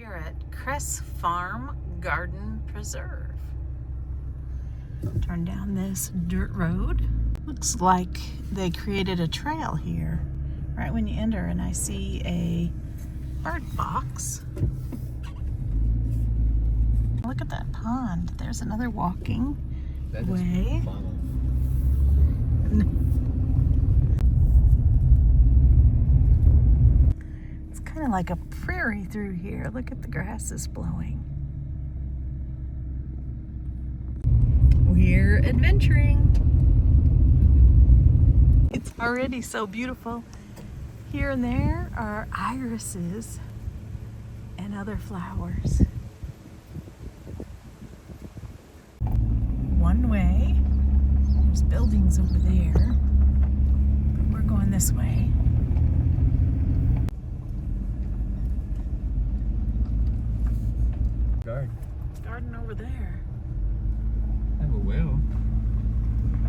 Here at Kress Farm Garden Preserve. Turn down this dirt road. Looks like they created a trail here right when you enter, and I see a bird box. Look at that pond. There's another walking way. It's kind of like a prairie through here. Look at the grasses blowing. We're adventuring. It's already so beautiful. Here and there are irises and other flowers. One way. There's buildings over there, but we're going this way. Garden over there. I have a whale.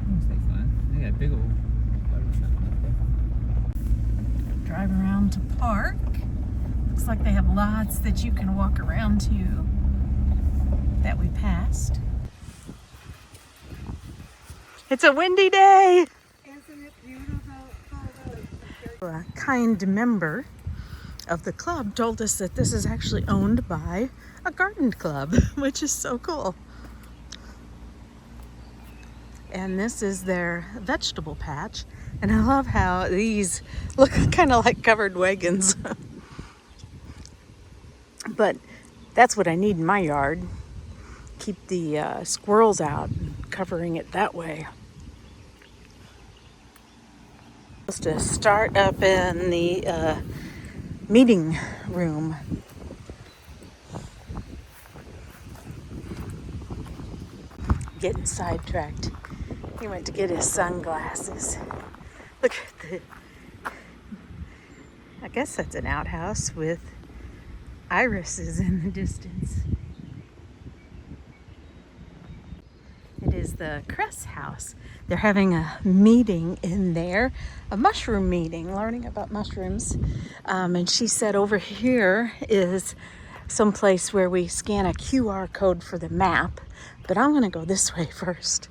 Looks like fun. They got a big old water fountain up there. Drive around to park. Looks like they have lots that you can walk around to that we passed. It's a windy day. Isn't it beautiful? A kind member of the club told us that this is actually owned by a garden club, which is so cool. And this is their vegetable patch. And I love how these look kind of like covered wagons. But that's what I need in my yard. Keep the squirrels out, covering it that way. Supposed to start up in the meeting room. Getting sidetracked. He went to get his sunglasses. Look at the, I guess that's an outhouse with irises in the distance. It is the Kress house. They're having a meeting in there, a mushroom meeting, learning about mushrooms. And she said over here is some place where we scan a QR code for the map. But I'm gonna go this way first.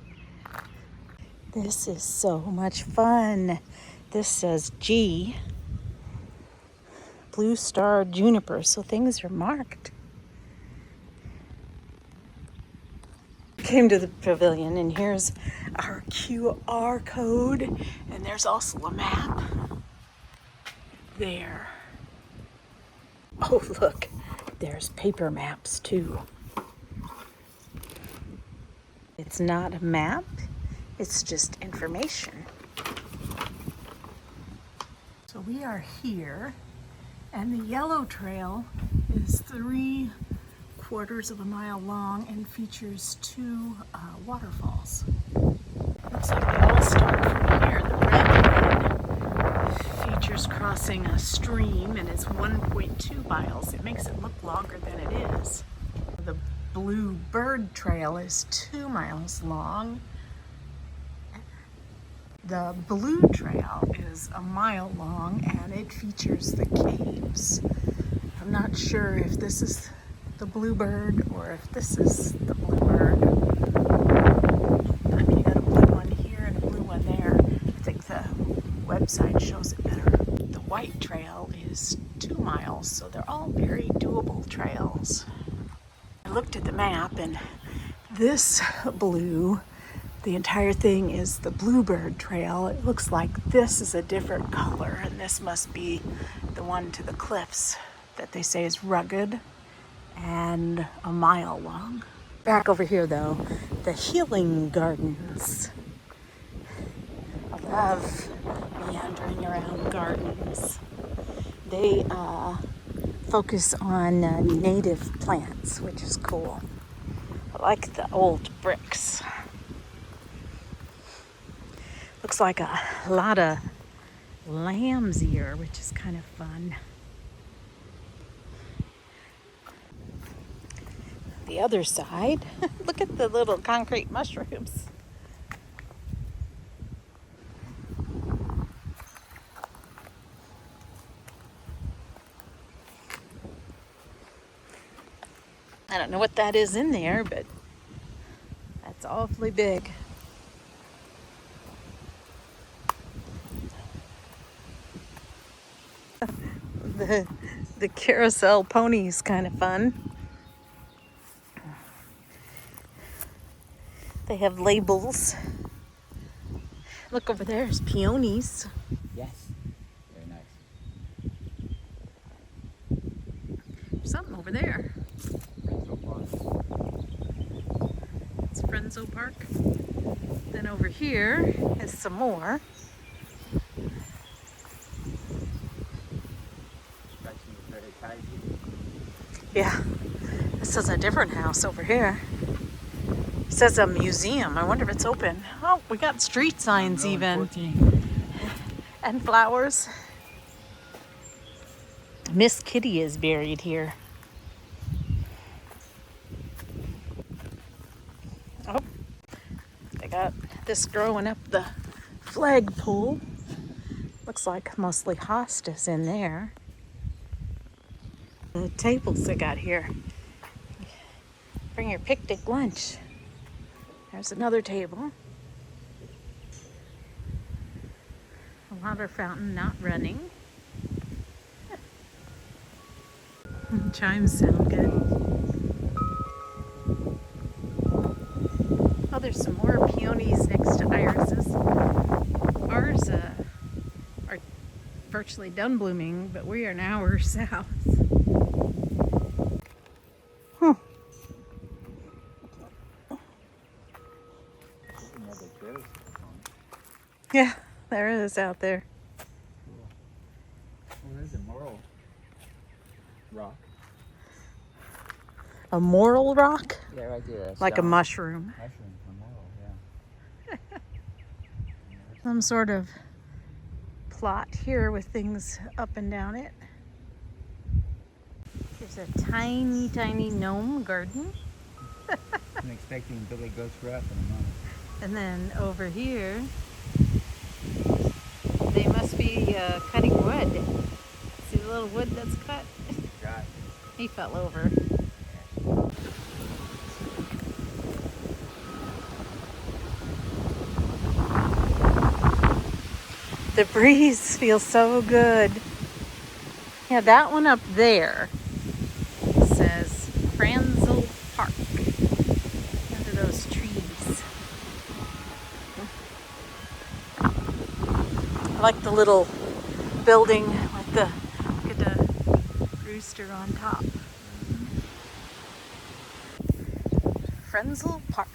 This is so much fun. This says G, Blue Star Juniper, so things are marked. Came to the pavilion, and here's our QR code, and there's also a map there. Oh, look, there's paper maps too. It's not a map, it's just information. So we are here, and the yellow trail is 3/4 of a mile long and features 2 waterfalls. Looks like they all start from here. The red one features crossing a stream and is 1.2 miles. It makes it look longer than it is. The Blue Bird Trail is 2 miles long. The Blue Trail is 1 mile long, and it features the caves. I'm not sure if this is the Bluebird or if this is the Bluebird. I mean, you got a blue one here and a blue one there. I think the website shows it better. The White Trail is 2 miles, so they're all very doable trails. I looked at the map, and this blue, the entire thing is the Bluebird Trail. It looks like this is a different color, and this must be the one to the cliffs that they say is rugged and 1 mile long. Back over here though, the healing gardens. I love meandering around gardens. They focus on native plants, which is cool. I like the old bricks. Looks like a lot of lambs here, which is kind of fun. The other side, look at the little concrete mushrooms. I don't know what that is in there, but that's awfully big. The carousel pony's kind of fun. They have labels. Look over there, there's peonies. Yes. Very nice. There's something over there. It's Frenzo Park. Then over here is some more. Yeah, this is a different house over here. It says a museum. I wonder if it's open. Oh, we got street signs even. 14. And flowers. Miss Kitty is buried here. Oh, they got this growing up the flagpole. Looks like mostly hostas in there. The tables they got here. Bring your picnic lunch. There's another table. A water fountain not running. Chimes sound good. Oh, there's some more peonies next to irises. Ours are virtually done blooming, but we are an hour south. Yeah, there it is out there. Cool. Oh, there's a moral rock. A moral rock? Yeah, right there. Like a mushroom. Mushroom, a moral, yeah. Some sort of plot here with things up and down it. There's a tiny, tiny gnome garden. I'm expecting Billy Goat's Rough in a moment. And then over here, they must be cutting wood. See the little wood that's cut? Right. He fell over. The breeze feels so good. Yeah, that one up there says Franzel Park. Under those trees. I like the little building with the rooster on top. Franzel Park.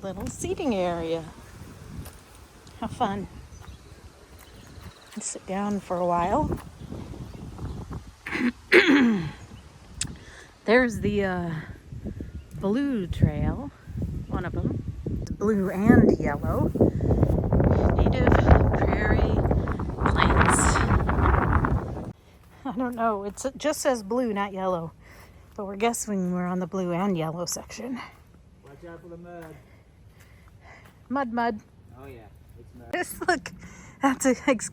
Little seating area. How fun. Let's sit down for a while. There's the blue trail, one of them. Blue and yellow. Native prairie plants. I don't know, it just says blue, not yellow. But we're guessing we're on the blue and yellow section. Watch out for the mud. Mud. Oh yeah, it's mud. Just look, it's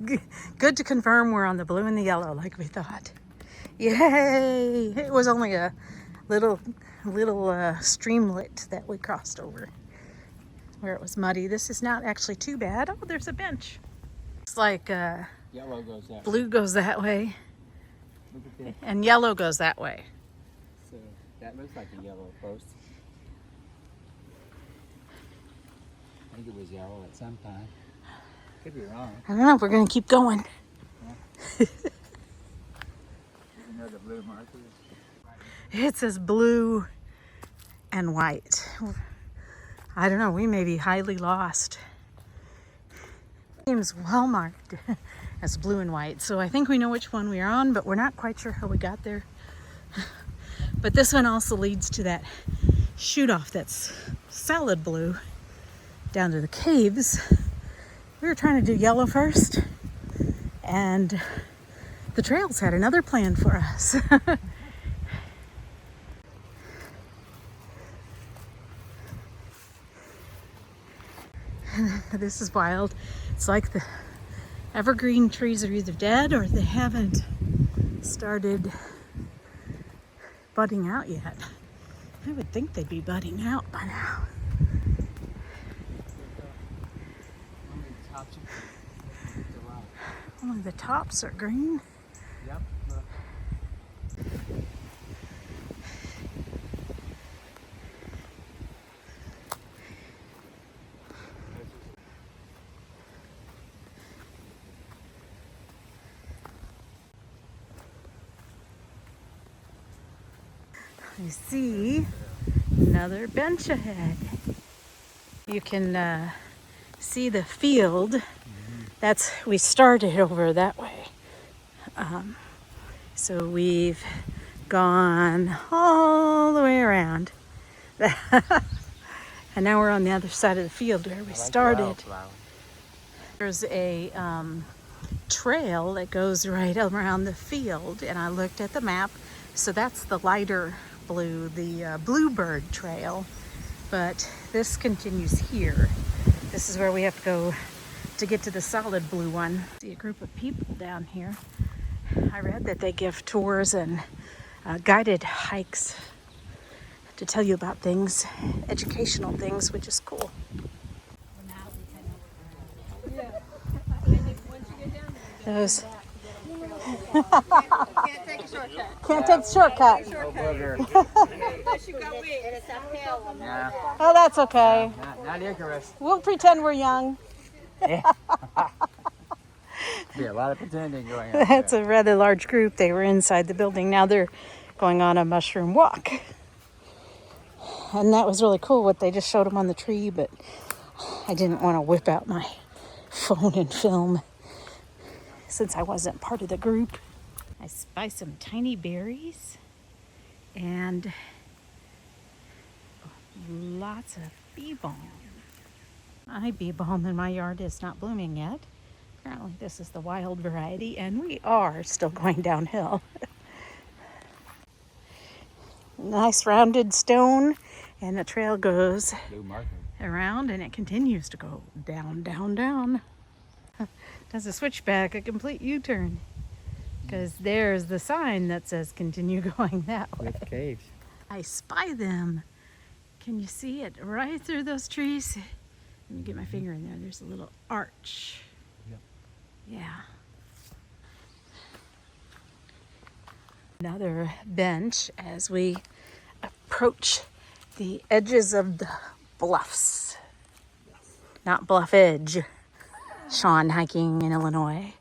good to confirm we're on the blue and the yellow like we thought. Yay! It was only a little streamlet that we crossed over where it was muddy. This is not actually too bad. Oh, there's a bench. It's like Yellow goes that blue way. goes that way Look at this. and yellow goes that way. So that looks like a yellow post. I think it was yellow at some time. Could be wrong. I don't know. We're gonna keep going. There's another blue marker. It says blue and white. I don't know. We may be highly lost. Seems well marked as blue and white. So I think we know which one we're on, but we're not quite sure how we got there. But this one also leads to that shoot off that's solid blue down to the caves. We were trying to do yellow first, and the trails had another plan for us. This is wild. It's like the evergreen trees are either dead or they haven't started budding out yet. I would think they'd be budding out by now. Only the tops are green. Yep. I see another bench ahead. You can see the field. We started over that way. So we've gone all the way around. And now we're on the other side of the field where we started. There's a trail that goes right around the field, and I looked at the map. So that's the lighter blue, the Bluebird Trail. But this continues here. This is where we have to go to get to the solid blue one. See a group of people down here. I read that they give tours and guided hikes to tell you about things, educational things, which is cool. Those. Can't take a shortcut. Can't take the shortcut. Unless you go with. And it's uphill. Yeah. Oh, that's okay. Not Icarus. We'll pretend we're young. Yeah. Be a lot of pretending going on. That's a rather large group. They were inside the building. Now they're going on a mushroom walk. And that was really cool what they just showed them on the tree, but I didn't want to whip out my phone and film since I wasn't part of the group. I spy some tiny berries and lots of bee balm. My bee balm in my yard is not blooming yet. Apparently this is the wild variety, and we are still going downhill. Nice rounded stone, and the trail goes around and it continues to go down, down, down. Does a switchback, a complete U-turn, because there's the sign that says continue going that way. With caves. I spy them. Can you see it right through those trees? Let me get my finger in there. There's a little arch. Yep. Yeah. Another bench as we approach the edges of the bluffs. Not Bluff Edge. Sean hiking in Illinois.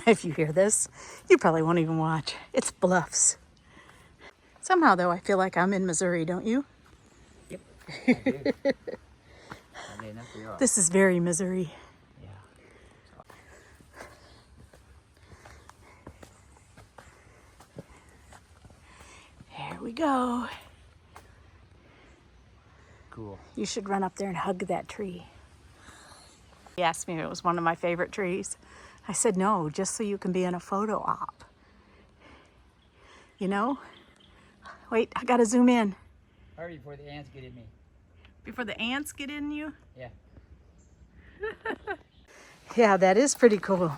If you hear this, you probably won't even watch. It's bluffs. Somehow, though, I feel like I'm in Missouri, don't you? Yep. I do. I mean, that's real. This is very Missouri. Yeah. There we go. Cool. You should run up there and hug that tree. He asked me if it was one of my favorite trees. I said no, just so you can be in a photo op. You know? Wait, I gotta zoom in. Hurry before the ants get at me. Before the ants get in you? Yeah. Yeah, that is pretty cool.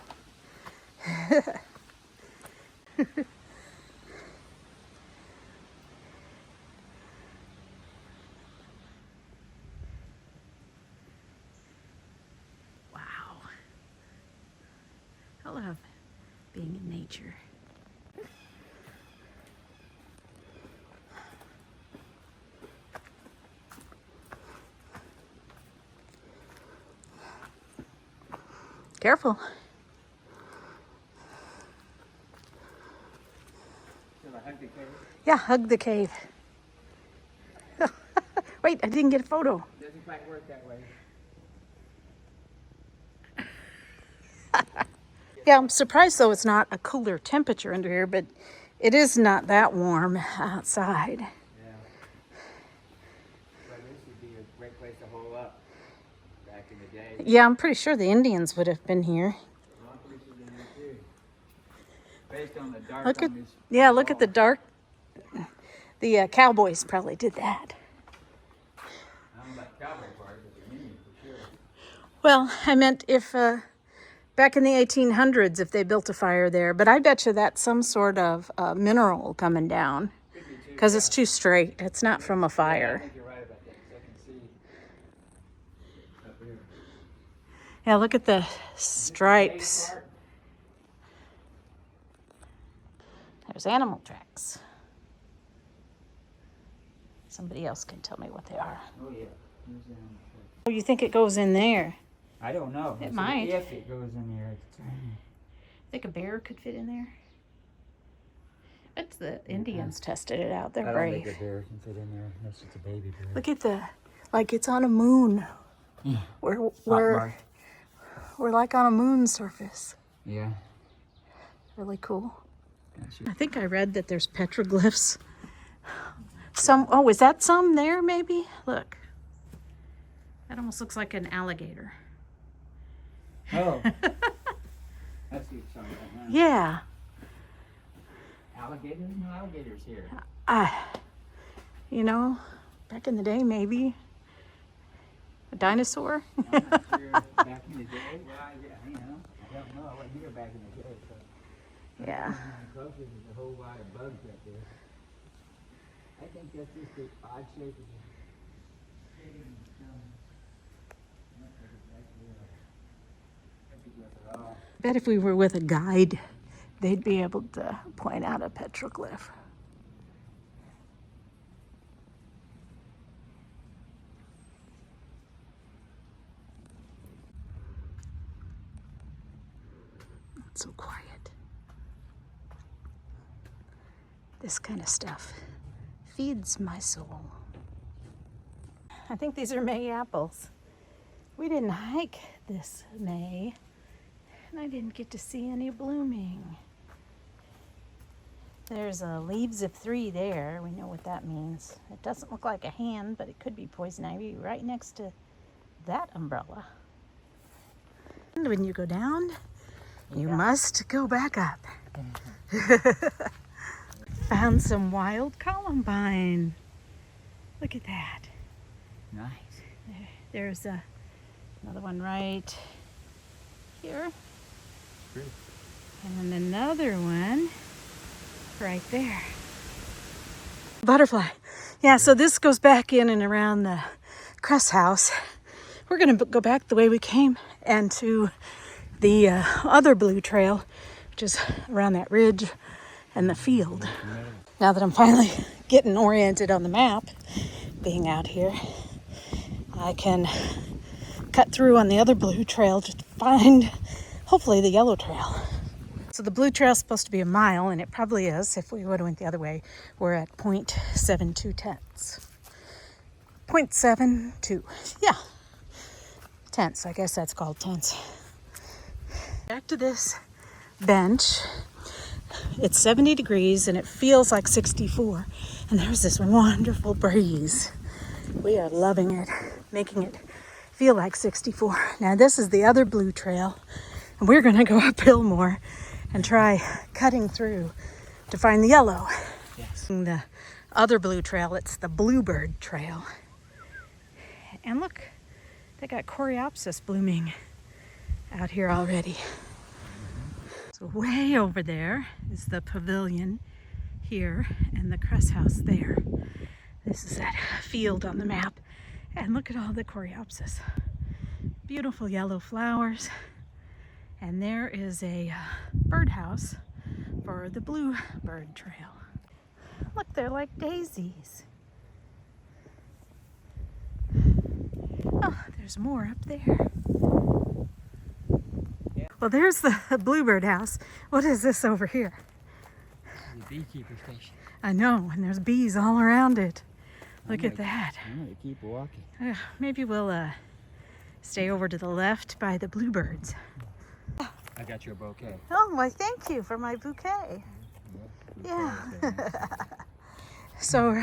Wow. I love being in nature. Careful. Should I hug the cave? Yeah, hug the cave. Wait, I didn't get a photo. Doesn't quite work that way. Yeah, I'm surprised though it's not a cooler temperature under here, but it is not that warm outside. Yeah. But this would be a great place to hole up back in the day. Yeah, I'm pretty sure the Indians would have been here. Well, I'm pretty sure they did too. Based on the dark Look at, on this yeah, look at the wall. dark. The cowboys probably did that. I don't know about the cowboy part, but the Indian for sure. Well, I meant if back in the 1800s, if they built a fire there. But I bet you that's some sort of mineral coming down because it's too straight. It's not from a I fire. think you're right about that, 'cause I can see up here. Yeah, look at the stripes. There's animal tracks. Somebody else can tell me what they are. Oh yeah. There's the animal track. Oh, you think it goes in there? I don't know. It I said might. If it goes in there, it's tiny. Think a bear could fit in there? But the Indians tested it out. They're I don't brave. think a bear can fit in there unless it's a baby bear. Look at like it's on a moon. Yeah. We're like on a moon surface. Yeah. Really cool. That's I think I read that there's petroglyphs. Oh, is that some there maybe? Look. That almost looks like an alligator. Oh. That's what you're talking about. Yeah. Alligators? No alligators here. You know, back in the day maybe. A dinosaur? I'm not sure back in the day. Well, yeah, you know, I don't know. I wasn't here back in the day. So Yeah. closer, there's a whole lot of bugs right there. I think that's just the odd shape of the Bet if we were with a guide, they'd be able to point out a petroglyph. It's so quiet. This kind of stuff feeds my soul. I think these are May apples. We didn't hike this May, and I didn't get to see any blooming. There's leaves of 3 there. We know what that means. It doesn't look like a hand, but it could be poison ivy right next to that umbrella. And when you go down, you must go back up. Found some wild columbine. Look at that. nice. There's another one right here. Pretty. And another one right there. Butterfly. Yeah, so this goes back in and around the Kress house. We're going to go back the way we came and to the other blue trail, which is around that ridge and the field. Now that I'm finally getting oriented on the map, being out here, I can cut through on the other blue trail to find, hopefully, the yellow trail. So the blue trail is supposed to be a mile, and it probably is. If we would have went the other way, we're at 0.72 tenths. 0.72, yeah. Tenths, I guess that's called tenths. Back to this bench. It's 70 degrees and it feels like 64. And there's this wonderful breeze. We are loving it, making it feel like 64. Now this is the other blue trail, and we're gonna go uphill more and try cutting through to find the yellow. Yes. The other blue trail, it's the Bluebird Trail. And look, they got coreopsis blooming out here already. So way over there is the pavilion here and the Kress house there. This is that field on the map. And look at all the coreopsis. Beautiful yellow flowers. And there is a birdhouse for the Bluebird Trail. Look, they're like daisies. Oh, there's more up there. Yeah. Well, there's the Bluebird house. What is this over here? The beekeeper station. I know, and there's bees all around it. Look at that. I'm gonna keep walking. Maybe we'll stay over to the left by the bluebirds. I got your bouquet. Oh, well, thank you for my bouquet. Yeah. So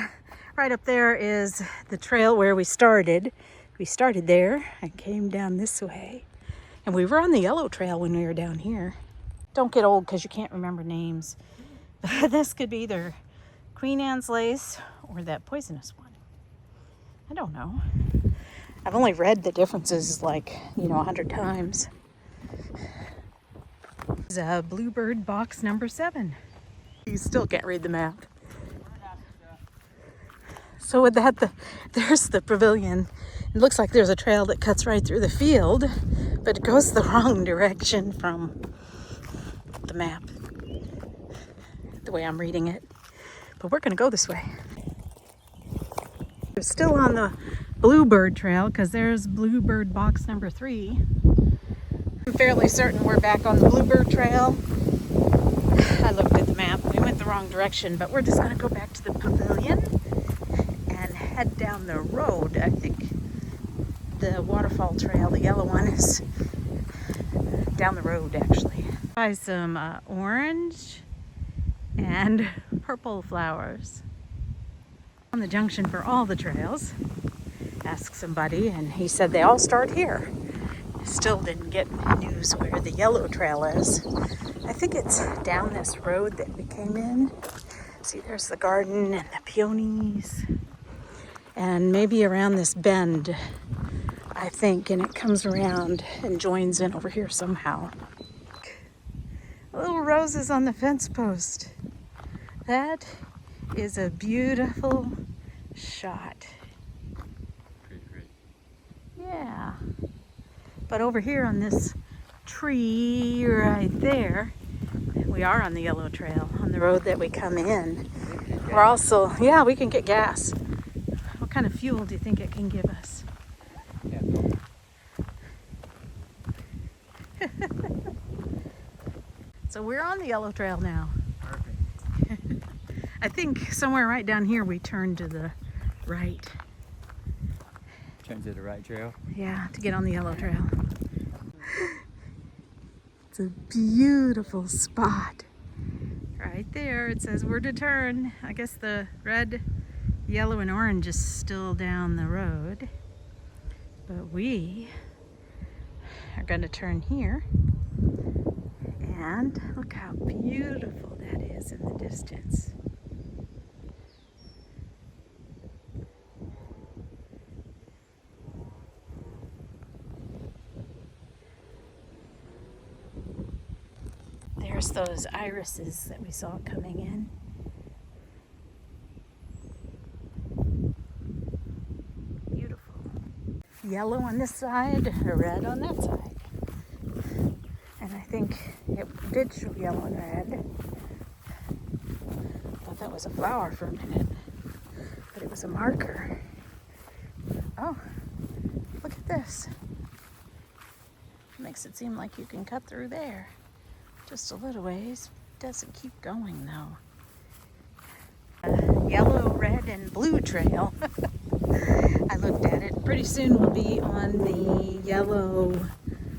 right up there is the trail where we started. We started there and came down this way. And we were on the yellow trail when we were down here. Don't get old because you can't remember names. This could be either Queen Anne's lace or that poisonous one. I don't know. I've only read the differences like, 100 times. It's a Bluebird box number 7. You still can't read the map. So with that, there's the pavilion. It looks like there's a trail that cuts right through the field, but it goes the wrong direction from the map, the way I'm reading it. But we're gonna go this way. We're still on the Bluebird trail because there's Bluebird box number 3. I'm fairly certain we're back on the Bluebird trail. I looked at the map. We went the wrong direction, but we're just gonna go back to the pavilion and head down the road. I think the waterfall trail, the yellow one, is down the road actually. Buy some orange and purple flowers. On the junction for all the trails. Asked somebody and he said they all start here. Still didn't get news where the yellow trail is. I think it's down this road that we came in. See, there's the garden and the peonies. And maybe around this bend, I think, and it comes around and joins in over here somehow. Little roses on the fence post. That is a beautiful shot. Yeah. But over here on this tree right there, we are on the yellow trail, on the road that we come in. We're also, yeah, we can get gas. What kind of fuel do you think it can give us? Yeah. So we're on the yellow trail now. Perfect. I think somewhere right down here we turn to the right. Turn to the right trail. Yeah, to get on the yellow trail. It's a beautiful spot. Right there, it says we're to turn. I guess the red, yellow, and orange is still down the road. But we are going to turn here. And look how beautiful that is in the distance. There's those irises that we saw coming in. Beautiful. Yellow on this side, red on that side. And I think it did show yellow and red. I thought that was a flower for a minute, but it was a marker. Oh, look at this. Makes it seem like you can cut through there. Just a little ways. Doesn't keep going though. Yellow, red, and blue trail. I looked at it. Pretty soon we'll be on the yellow,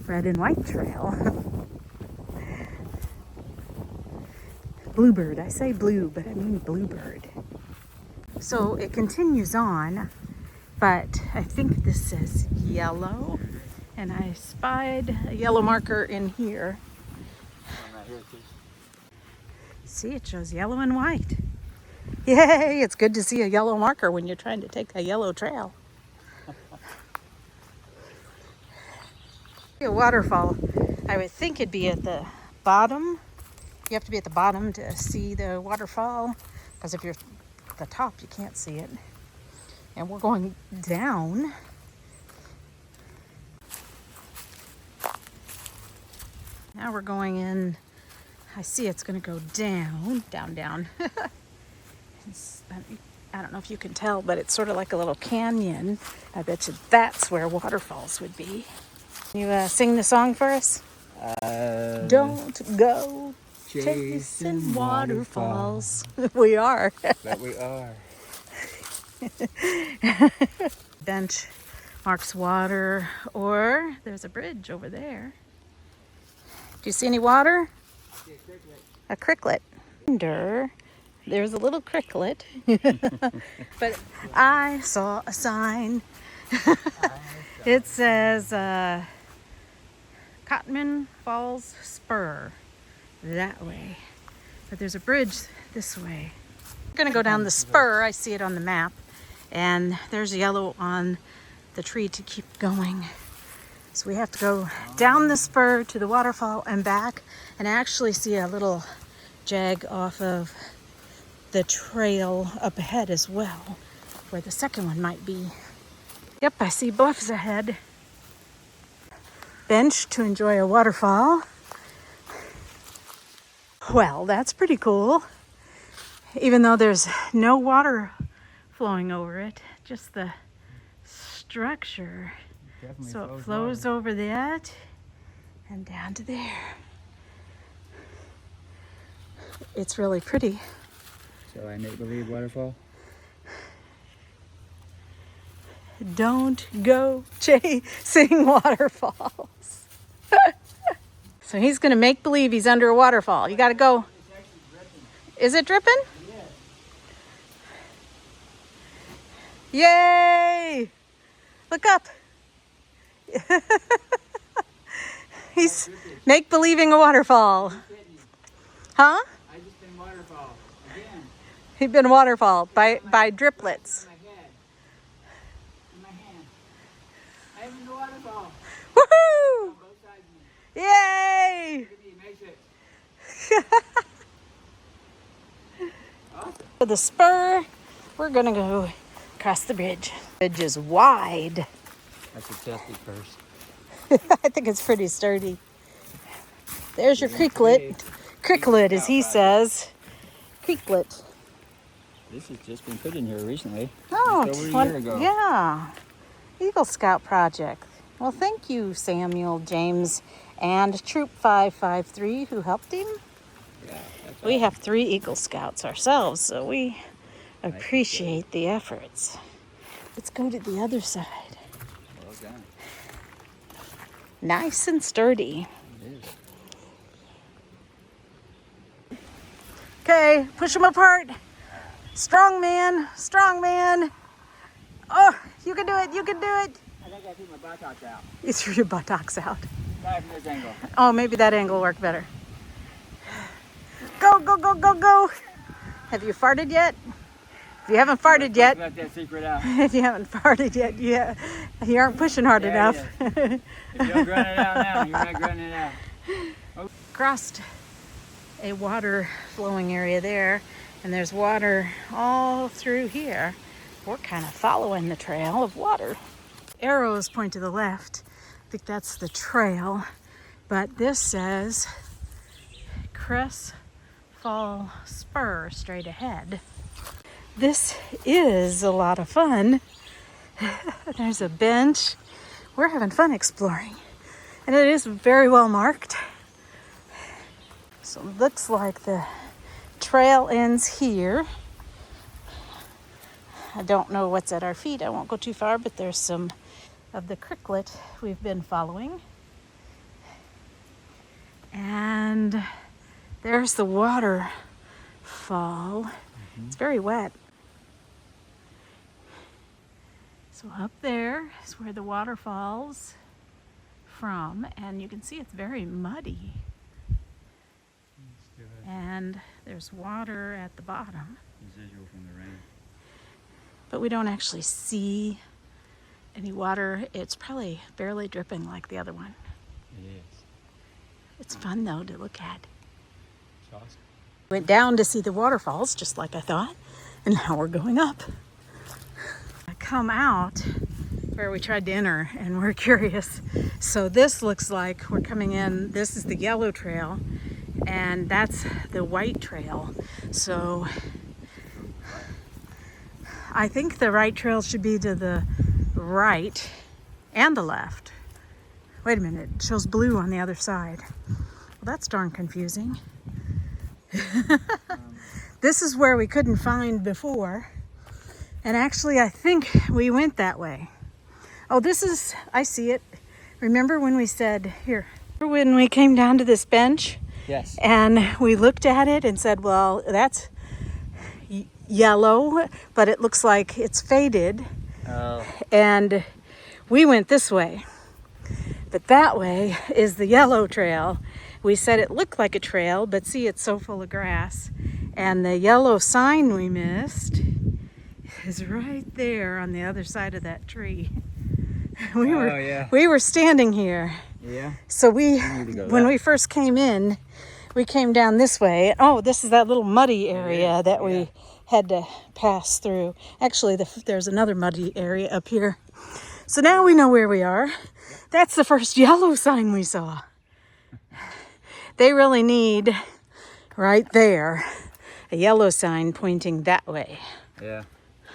red, and white trail. Bluebird. I say blue, but I mean bluebird. So it continues on, but I think this says yellow, and I spied a yellow marker in here. See, it shows yellow and white. Yay! It's good to see a yellow marker when you're trying to take a yellow trail. A waterfall. I would think it'd be at the bottom. You have to be at the bottom to see the waterfall, because if you're at the top, you can't see it. And we're going down. Now we're going in. I see it's going to go down, down. I don't know if you can tell, but it's sort of like a little canyon. I bet you that's where waterfalls would be. Can you sing the song for us? Don't go chasing waterfalls. We are. But we are. Bench marks water, or there's a bridge over there. Do you see any water? A cricklet. There's a little cricklet. But I saw a sign. It says Cotman Falls Spur. That way. But there's a bridge this way. We're going to go down the spur. I see it on the map. And there's yellow on the tree to keep going. So we have to go down the spur to the waterfall and back, and actually see a little jag off of the trail up ahead as well, where the second one might be. Yep, I see bluffs ahead. Bench to enjoy a waterfall. Well, that's pretty cool. Even though there's no water flowing over it, just the structure. Definitely So it flows flows water. over that and down to there. It's really pretty. So I make believe waterfall. Don't go chasing waterfalls. So he's gonna make believe he's under a waterfall. You gotta go. Is it dripping? Yay! Look up. He's make believing a waterfall. Huh? I just been waterfall again. He'd been waterfall by driplets. In my head. In my hand. I am in the waterfall. Woohoo! On both sides of me. Yay! Look at me, makes it. Awesome. For the spur, we're gonna go across the bridge. The bridge is wide. That's a testy first. I think it's pretty sturdy. There's your creeklet. Cricklet, as he says. Creeklet. This has just been put in here recently. Oh, Just over a one- year ago. yeah. Eagle Scout project. Well, thank you, Samuel, James, and Troop 553 who helped him. Yeah, that's We have 3 Eagle Scouts ourselves, so we appreciate the efforts. Let's go to the other side. well done. Nice and sturdy. It is. Okay, push them apart. Strong man, strong man. Oh, you can do it, you can do it. I think I threw my buttocks out. You threw your buttocks out. Try from this angle. Oh, maybe that angle worked better. Go, go, go, go, go. Have you farted yet? If you haven't farted yet, Let that secret out. if you haven't farted yet, you aren't pushing hard Yeah, enough. If you don't grunt it out now, you're not grunting it out. Crossed a water flowing area there, and there's water all through here. We're kind of following the trail of water. Arrows point to the left. I think that's the trail, but this says Kress Fall Spur straight ahead. This is a lot of fun. There's a bench. We're having fun exploring, and it is very well marked. So it looks like the trail ends here. I don't know what's at our feet. I won't go too far, but there's some of the cricklet we've been following. And there's the waterfall. It's very wet. So up there is where the water falls from, and you can see it's very muddy. And there's water at the bottom. Residual from the rain. But we don't actually see any water. It's probably barely dripping like the other one. It is. It's fun though to look at. It's awesome. Went down to see the waterfalls just like I thought, and now we're going up. I come out where we tried to enter, and we're curious. So this looks like we're coming in. This is the yellow trail, and that's the white trail. So I think the right trail should be to the right and the left. Wait a minute, it shows blue on the other side. Well, that's darn confusing. This is where we couldn't find before. And actually, I think we went that way. Oh, this is, I see it. Remember when we said, here, when we came down to this bench? Yes. And we looked at it and said, well, that's yellow, but it looks like it's faded. Oh. And we went this way. But that way is the yellow trail. We said it looked like a trail, but see, it's so full of grass. And the yellow sign we missed is right there on the other side of that tree. Oh, yeah. we were standing here. Yeah. So need to go when that we first came in, we came down this way. Oh, this is that little muddy area that we had to pass through. Actually, there's another muddy area up here. So now we know where we are. That's the first yellow sign we saw. They really need, right there, a yellow sign pointing that way. Yeah.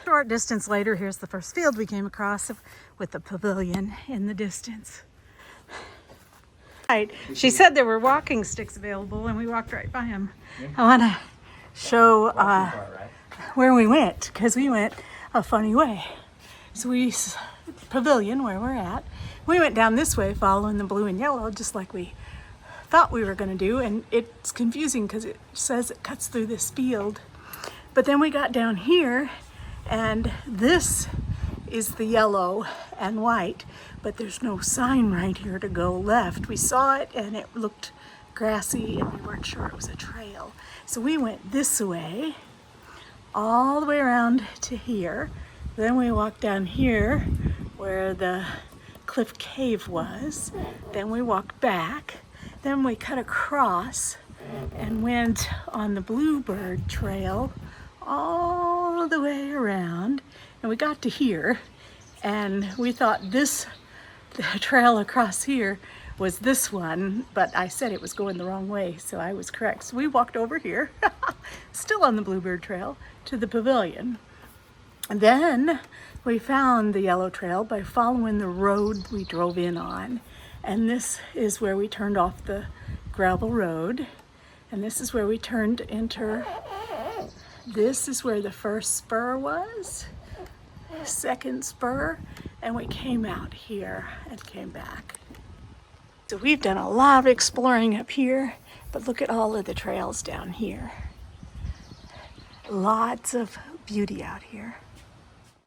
Short distance later, here's the first field we came across with the pavilion in the distance. Right. She said there were walking sticks available, and we walked right by them. Yeah. I want to show where we went, because we went a funny way. So pavilion where we're at, we went down this way following the blue and yellow, just like we thought we were going to do, and it's confusing because it says it cuts through this field. But then we got down here, and this is the yellow and white, but there's no sign right here to go left. We saw it and it looked grassy and we weren't sure it was a trail. So we went this way, all the way around to here. Then we walked down here where the cliff cave was. Then we walked back. Then we cut across and went on the Bluebird Trail all the way around. And we got to here, and we thought the trail across here was this one, but I said it was going the wrong way, so I was correct. So we walked over here, still on the Bluebird Trail, to the pavilion. And then we found the yellow trail by following the road we drove in on. And this is where we turned off the gravel road. And this is where we turned to enter. This is where the first spur was, second spur, and we came out here and came back. So we've done a lot of exploring up here, but look at all of the trails down here. Lots of beauty out here.